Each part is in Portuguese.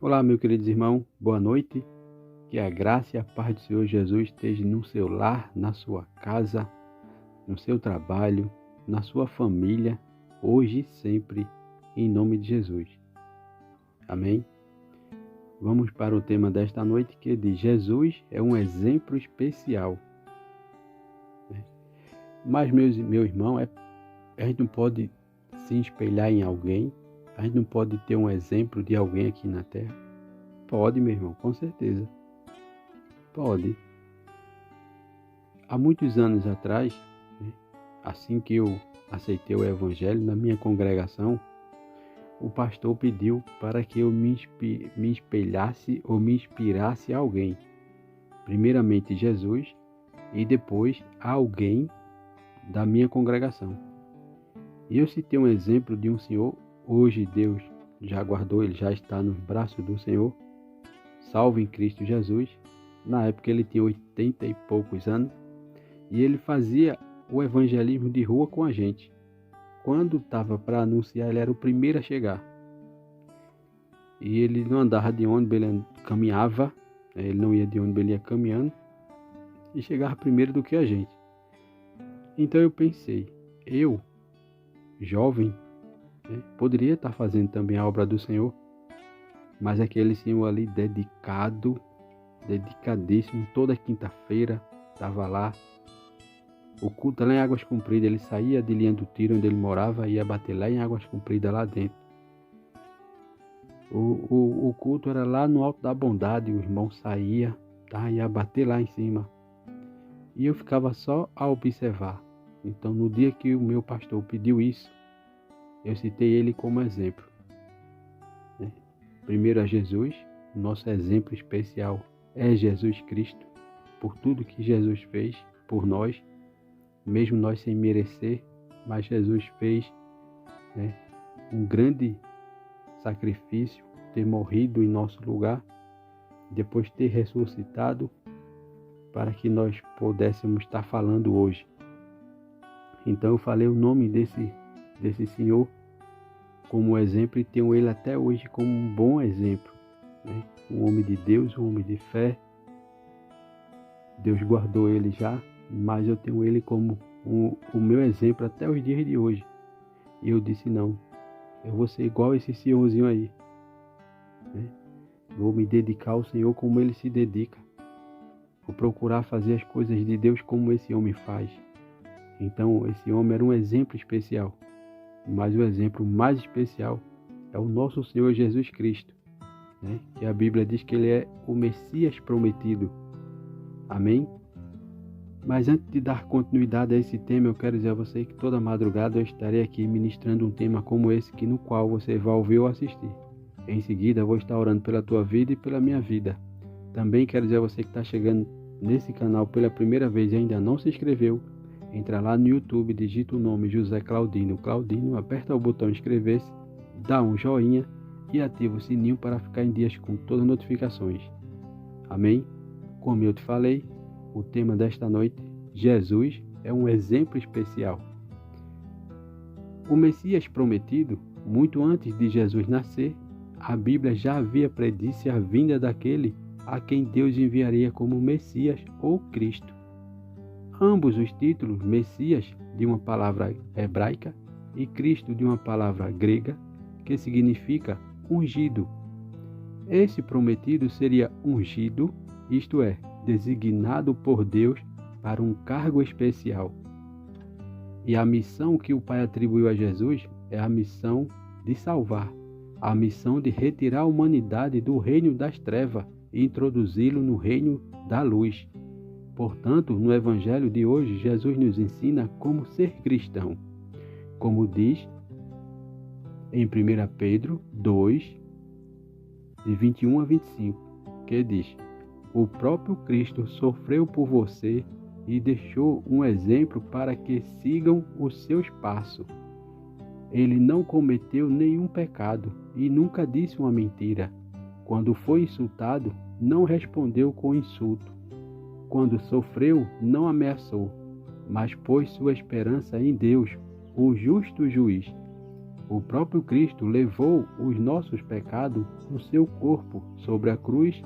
Olá, meu querido irmão, boa noite. Que a graça e a paz do Senhor Jesus esteja no seu lar, na sua casa, no seu trabalho, na sua família, hoje e sempre, em nome de Jesus. Amém? Vamos para o tema desta noite que diz: Jesus é um exemplo especial. Mas, meu irmão, a gente não pode se espelhar em alguém, a gente não pode ter um exemplo de alguém aqui na Terra. Pode, meu irmão, com certeza. Pode. Há muitos anos atrás, assim que eu aceitei o Evangelho, na minha congregação, o pastor pediu para que eu me espelhasse ou me inspirasse a alguém. Primeiramente Jesus e depois a alguém da minha congregação. E eu citei um exemplo de um senhor, hoje Deus já guardou, ele já está nos braços do Senhor, salvo em Cristo Jesus. Na época ele tinha 80 e poucos anos e ele fazia o evangelismo de rua com a gente. Quando estava para anunciar, ele era o primeiro a chegar. E ele não andava de ônibus, ele caminhava, ele não ia de ônibus, ele ia caminhando e chegava primeiro do que a gente. Então eu pensei, eu, jovem, poderia estar fazendo também a obra do Senhor, mas aquele senhor ali dedicadíssimo, toda quinta-feira estava lá. O culto lá em Águas Compridas, ele saía de Linha do Tiro, onde ele morava, e ia bater lá em Águas Compridas, lá dentro. O culto era lá no Alto da Bondade, o irmão saía, ia bater lá em cima. E eu ficava só a observar. Então, no dia que o meu pastor pediu isso, eu citei ele como exemplo. Primeiro a Jesus, nosso exemplo especial é Jesus Cristo, por tudo que Jesus fez por nós, mesmo nós sem merecer, mas Jesus fez um grande sacrifício, ter morrido em nosso lugar, depois ter ressuscitado para que nós pudéssemos estar falando hoje. Então eu falei o nome desse senhor como exemplo e tenho ele até hoje como um bom exemplo. Um homem de Deus, um homem de fé. Deus guardou ele já, mas eu tenho ele como o meu exemplo até os dias de hoje. E eu disse, não, eu vou ser igual esse senhorzinho aí. Vou me dedicar ao Senhor como ele se dedica. Vou procurar fazer as coisas de Deus como esse homem faz. Então, esse homem era um exemplo especial. Mas o exemplo mais especial é o nosso Senhor Jesus Cristo, que a Bíblia diz que ele é o Messias prometido. Amém? Mas antes de dar continuidade a esse tema, eu quero dizer a você que toda madrugada eu estarei aqui ministrando um tema como esse, no qual você vai ouvir ou assistir. Em seguida, eu vou estar orando pela tua vida e pela minha vida. Também quero dizer a você que está chegando nesse canal pela primeira vez e ainda não se inscreveu, entra lá no YouTube, digita o nome José Claudino, aperta o botão inscrever-se, dá um joinha e ativa o sininho para ficar em dias com todas as notificações. Amém? Como eu te falei, o tema desta noite, Jesus é um exemplo especial. O Messias prometido, muito antes de Jesus nascer, a Bíblia já havia predito a vinda daquele a quem Deus enviaria como Messias ou Cristo. Ambos os títulos, Messias, de uma palavra hebraica, e Cristo, de uma palavra grega, que significa ungido. Esse prometido seria ungido, isto é, designado por Deus para um cargo especial. E a missão que o Pai atribuiu a Jesus é a missão de salvar, a missão de retirar a humanidade do reino das trevas e introduzi-lo no reino da luz. Portanto, no Evangelho de hoje, Jesus nos ensina como ser cristão. Como diz em 1 Pedro 2, de 21 a 25, que diz: o próprio Cristo sofreu por você e deixou um exemplo para que sigam os seus passos. Ele não cometeu nenhum pecado e nunca disse uma mentira. Quando foi insultado, não respondeu com insulto. Quando sofreu, não ameaçou, mas pôs sua esperança em Deus, o justo juiz. O próprio Cristo levou os nossos pecados no seu corpo sobre a cruz,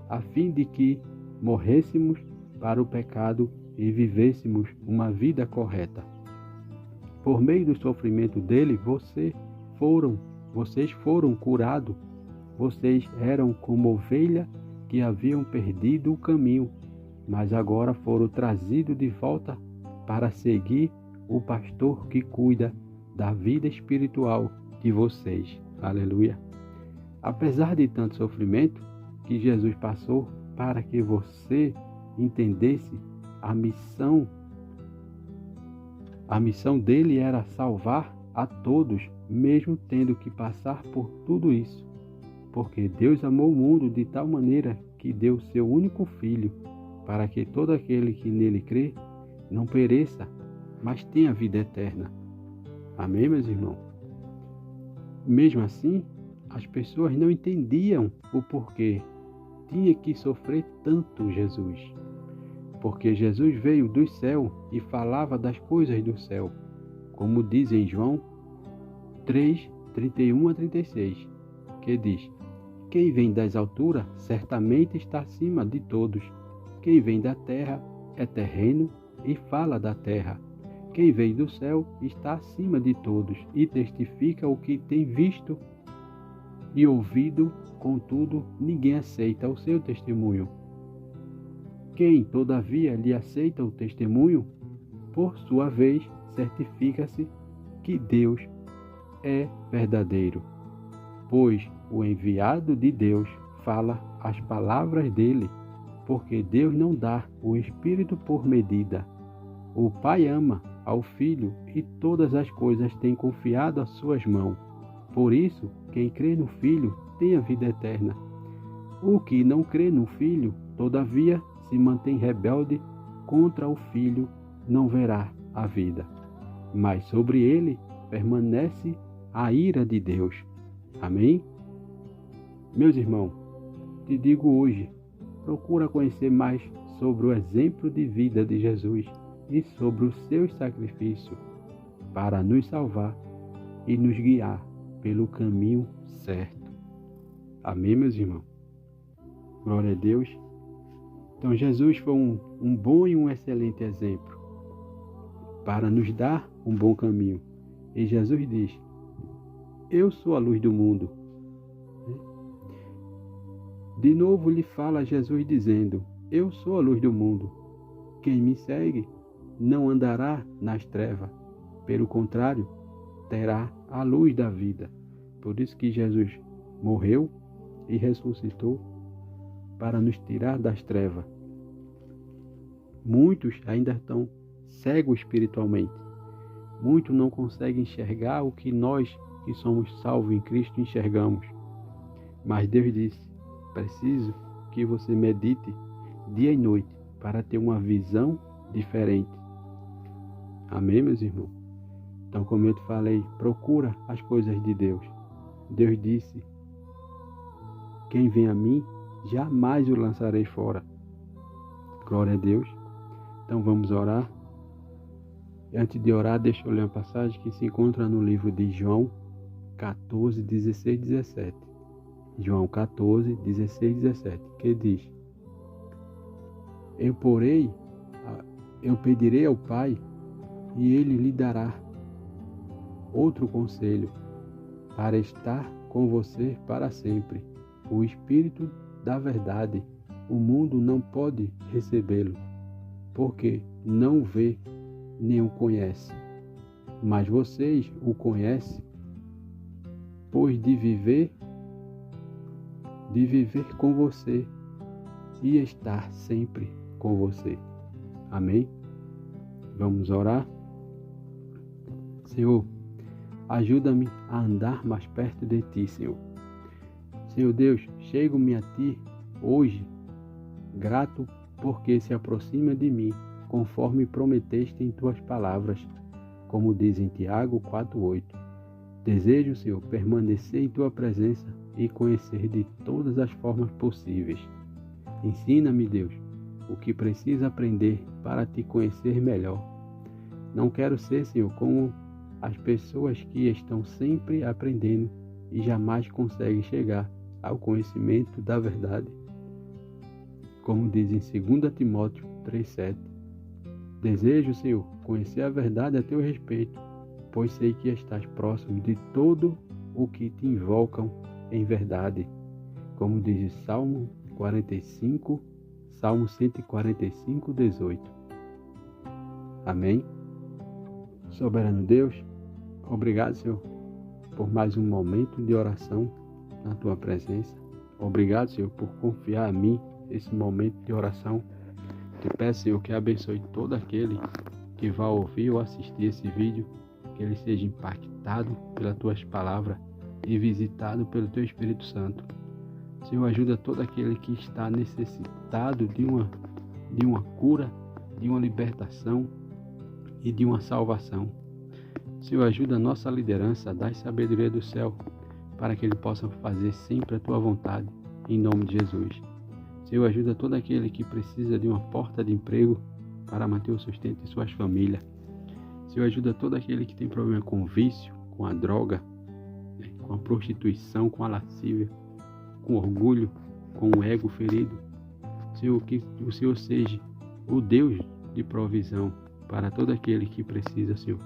a fim de que morrêssemos para o pecado e vivêssemos uma vida correta. Por meio do sofrimento dele, vocês foram curados. Vocês eram como ovelha que haviam perdido o caminho, mas agora foram trazidos de volta para seguir o pastor que cuida da vida espiritual de vocês. Aleluia! Apesar de tanto sofrimento que Jesus passou para que você entendesse a missão dele era salvar a todos, mesmo tendo que passar por tudo isso. Porque Deus amou o mundo de tal maneira que deu seu único Filho, para que todo aquele que nele crê não pereça, mas tenha vida eterna. Amém, meus irmãos? Mesmo assim, as pessoas não entendiam o porquê tinha que sofrer tanto Jesus. Porque Jesus veio do céu e falava das coisas do céu, como diz em João 3, 31 a 36, que diz: quem vem das alturas certamente está acima de todos. Quem vem da terra é terreno e fala da terra. Quem veio do céu está acima de todos e testifica o que tem visto e ouvido, contudo, ninguém aceita o seu testemunho. Quem, todavia, lhe aceita o testemunho, por sua vez, certifica-se que Deus é verdadeiro, pois o enviado de Deus fala as palavras dele, porque Deus não dá o Espírito por medida. O Pai ama ao Filho e todas as coisas tem confiado às suas mãos. Por isso, quem crê no Filho tem a vida eterna. O que não crê no Filho, todavia, se mantém rebelde contra o Filho, não verá a vida. Mas sobre ele permanece a ira de Deus. Amém? Meus irmãos, te digo hoje, procura conhecer mais sobre o exemplo de vida de Jesus e sobre o seu sacrifício para nos salvar e nos guiar pelo caminho certo. Amém, meus irmãos? Glória a Deus. Então Jesus foi um bom e um excelente exemplo para nos dar um bom caminho. E Jesus diz: eu sou a luz do mundo. De novo lhe fala Jesus dizendo: eu sou a luz do mundo. Quem me segue não andará nas trevas, pelo contrário, terá a luz da vida. Por isso que Jesus morreu e ressuscitou para nos tirar das trevas. Muitos ainda estão cegos espiritualmente. Muitos não conseguem enxergar o que nós, que somos salvos em Cristo, enxergamos. Mas Deus disse: preciso que você medite dia e noite para ter uma visão diferente. Amém, meus irmãos? Então, como eu te falei, procura as coisas de Deus. Deus disse: quem vem a mim, jamais o lançarei fora. Glória a Deus. Então vamos orar. E antes de orar, deixa eu ler uma passagem que se encontra no livro de João 14, 16 e 17. João 14, 16 e 17, que diz: eu pedirei ao Pai, e Ele lhe dará outro conselho, para estar com você para sempre, o Espírito da verdade. O mundo não pode recebê-lo, porque não o vê nem o conhece. Mas vocês o conhecem, pois de viver com você e estar sempre com você. Amém? Vamos orar? Senhor, ajuda-me a andar mais perto de Ti, Senhor. Senhor Deus, chego-me a Ti hoje, grato porque se aproxima de mim, conforme prometeste em Tuas palavras, como diz em Tiago 4:8. Desejo, Senhor, permanecer em Tua presença e conhecer de todas as formas possíveis. Ensina-me, Deus, o que preciso aprender para Te conhecer melhor. Não quero ser, Senhor, como as pessoas que estão sempre aprendendo e jamais conseguem chegar ao conhecimento da verdade. Como diz em 2 Timóteo 3,7. Desejo, Senhor, conhecer a verdade a teu respeito, pois sei que estás próximo de todo o que te invocam em verdade. Como diz em Salmo 45, Salmo 145, 18. Amém? Soberano Deus, obrigado, Senhor, por mais um momento de oração na tua presença. Obrigado, Senhor, por confiar a mim esse momento de oração. Te peço, Senhor, que abençoe todo aquele que vai ouvir ou assistir esse vídeo, que ele seja impactado pelas tuas palavras e visitado pelo teu Espírito Santo. Senhor, ajuda todo aquele que está necessitado de uma cura, de uma libertação e de uma salvação. Senhor, ajuda a nossa liderança a dar sabedoria do céu, para que ele possa fazer sempre a tua vontade, em nome de Jesus. Senhor, ajuda todo aquele que precisa de uma porta de emprego para manter o sustento de suas famílias. Senhor, ajuda todo aquele que tem problema com o vício, com a droga, com a prostituição, com a lascívia, com orgulho, com o ego ferido. Senhor, que o Senhor seja o Deus de provisão para todo aquele que precisa, Senhor,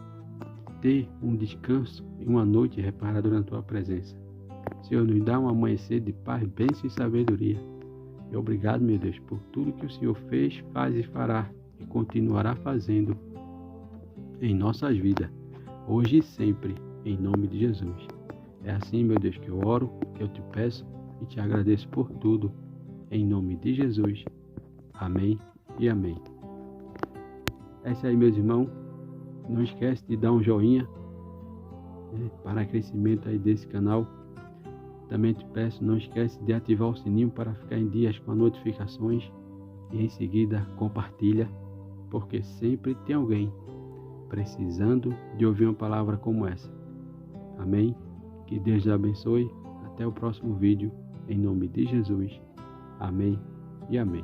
ter um descanso e uma noite reparada na tua presença. Senhor, nos dá um amanhecer de paz, bênção e sabedoria. E obrigado, meu Deus, por tudo que o Senhor fez, faz e fará e continuará fazendo em nossas vidas, hoje e sempre, em nome de Jesus. É assim, meu Deus, que eu oro, que eu te peço e te agradeço por tudo, em nome de Jesus. Amém e amém. É isso aí, meus irmãos. Não esquece de dar um joinha, para crescimento aí desse canal. Também te peço, não esquece de ativar o sininho para ficar em dias com as notificações e em seguida compartilha, porque sempre tem alguém precisando de ouvir uma palavra como essa. Amém? Que Deus te abençoe. Até o próximo vídeo, em nome de Jesus. Amém e amém.